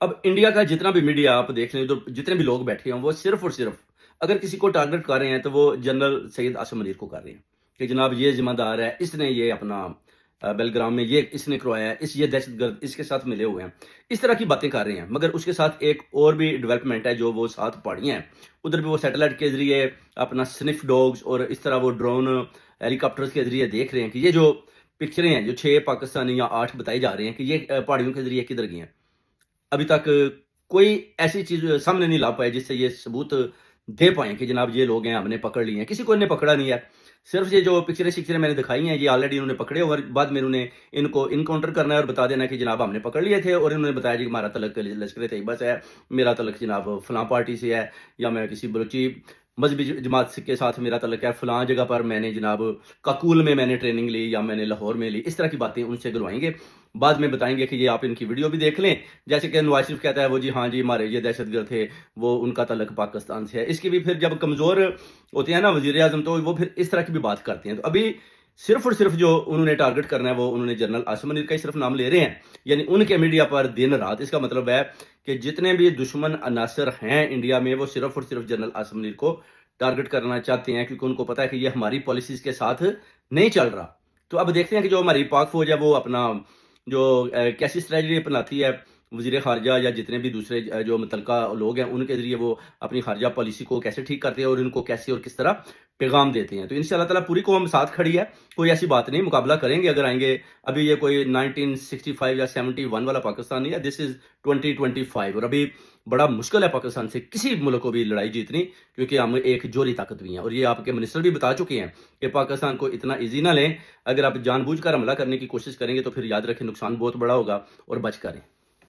अब इंडिया का जितना भी मीडिया आप देख लें, तो जितने भी लोग बैठे हैं, वो सिर्फ़ और सिर्फ़ अगर किसी को टारगेट कर रहे हैं, तो वो जनरल सैयद आसिम मुनीर को कर रहे हैं कि जनाब ये ज़िम्मेदार है, इसने ये अपना बेलग्राम में ये इसने करवाया है, ये दहशतगर्द इसके साथ मिले हुए हैं। इस तरह की बातें कर रहे हैं, मगर उसके साथ एक और भी डेवलपमेंट है, जो वो साथ पहाड़ियाँ हैं, उधर भी वो सैटेलाइट के ज़रिए अपना स्निफ डॉग्स और इस तरह वो ड्रोन हेलीकॉप्टर्स के ज़रिए देख रहे हैं कि ये जो पिक्चरें हैं, जो 6 पाकिस्तानी या 8 बताई जा रही हैं कि ये पहाड़ियों के ज़रिए किधर गई हैं। अभी तक कोई ऐसी चीज़ सामने नहीं ला पाए जिससे ये सबूत दे पाएँ कि जनाब ये लोग हैं, हमने पकड़ लिए हैं। किसी को इन्हें पकड़ा नहीं है। सिर्फ़ ये जो पिक्चरें-शिक्चरें मैंने दिखाई हैं, ये ऑलरेडी इन्होंने पकड़े और बाद में इन्होंने इनको इनकाउंटर करना है और बता देना है कि जनाब हमने पकड़ लिए थे, और इन्होंने बताया जी हमारा तल्लुक लश्कर-ए-तैयबा से है, मेरा तल्लुक जनाब फलाँ पार्टी से है, या मैं किसी बलूची मज़हबी जमात के साथ मेरा तल्लुक है, फलाँ जगह पर मैंने जनाब काकुल में मैंने ट्रेनिंग ली या मैंने लाहौर में ली। इस तरह की बातें उनसे करवाएँगे। बाद में बताएँगे कि ये आप इनकी वीडियो भी देख लें, जैसे कि नवाज़ शरीफ कहता है वो जी हाँ जी, हमारे ये दहशतगर्द थे, वो उनका तल्लुक पाकिस्तान से है। इसकी भी फिर जब कमज़ोर होते हैं ना वज़ीर-ए-आज़म, तो वो फिर इस तरह की भी बात करते हैं। तो अभी सिर्फ़ और सिर्फ़ जो उन्होंने टारगेट करना है, वो उन्होंने जनरल आसिम मुनीर का ही सिर्फ़ नाम ले रहे हैं, यानी उनके मीडिया पर दिन-रात। इसका मतलब है कि जितने भी दुश्मन अनासर हैं इंडिया में, वो सिर्फ़ और सिर्फ़ जनरल आसिम मुनीर को टारगेट करना चाहते हैं, क्योंकि उनको पता है कि ये हमारी पॉलिसीज़ के साथ नहीं चल रहा। तो अब देखते हैं कि जो हमारी पाक फ़ौज है, वो अपना जो कैसी स्ट्रैटेजी अपनाती है, वज़ीर ख़ारजा या जितने भी दूसरे जो मुतल्लिका लोग हैं, उनके ज़रिए वो अपनी ख़ारजा पॉलिसी को कैसे ठीक करते हैं और इनको कैसे और किस तरह पैगाम देते हैं। तो इंशाअल्लाह ताला पूरी कौम साथ खड़ी है, कोई ऐसी बात नहीं, मुकाबला करेंगे अगर आएँगे। अभी ये कोई 1965 या 71 वाला पाकिस्तान नहीं है, दिस इज़ 2025, और अभी बड़ा मुश्किल है पाकिस्तान से किसी मुल्क को भी लड़ाई जीतनी, क्योंकि हम एक जोरी ताकत भी हैं, और ये आपके मिनिस्टर भी बता चुके हैं कि पाकिस्तान को इतना ईज़ी ना लें। अगर आप जानबूझकर हमला करने की कोशिश करेंगे, तो फिर याद रखें नुकसान बहुत बड़ा होगा, और बच करें।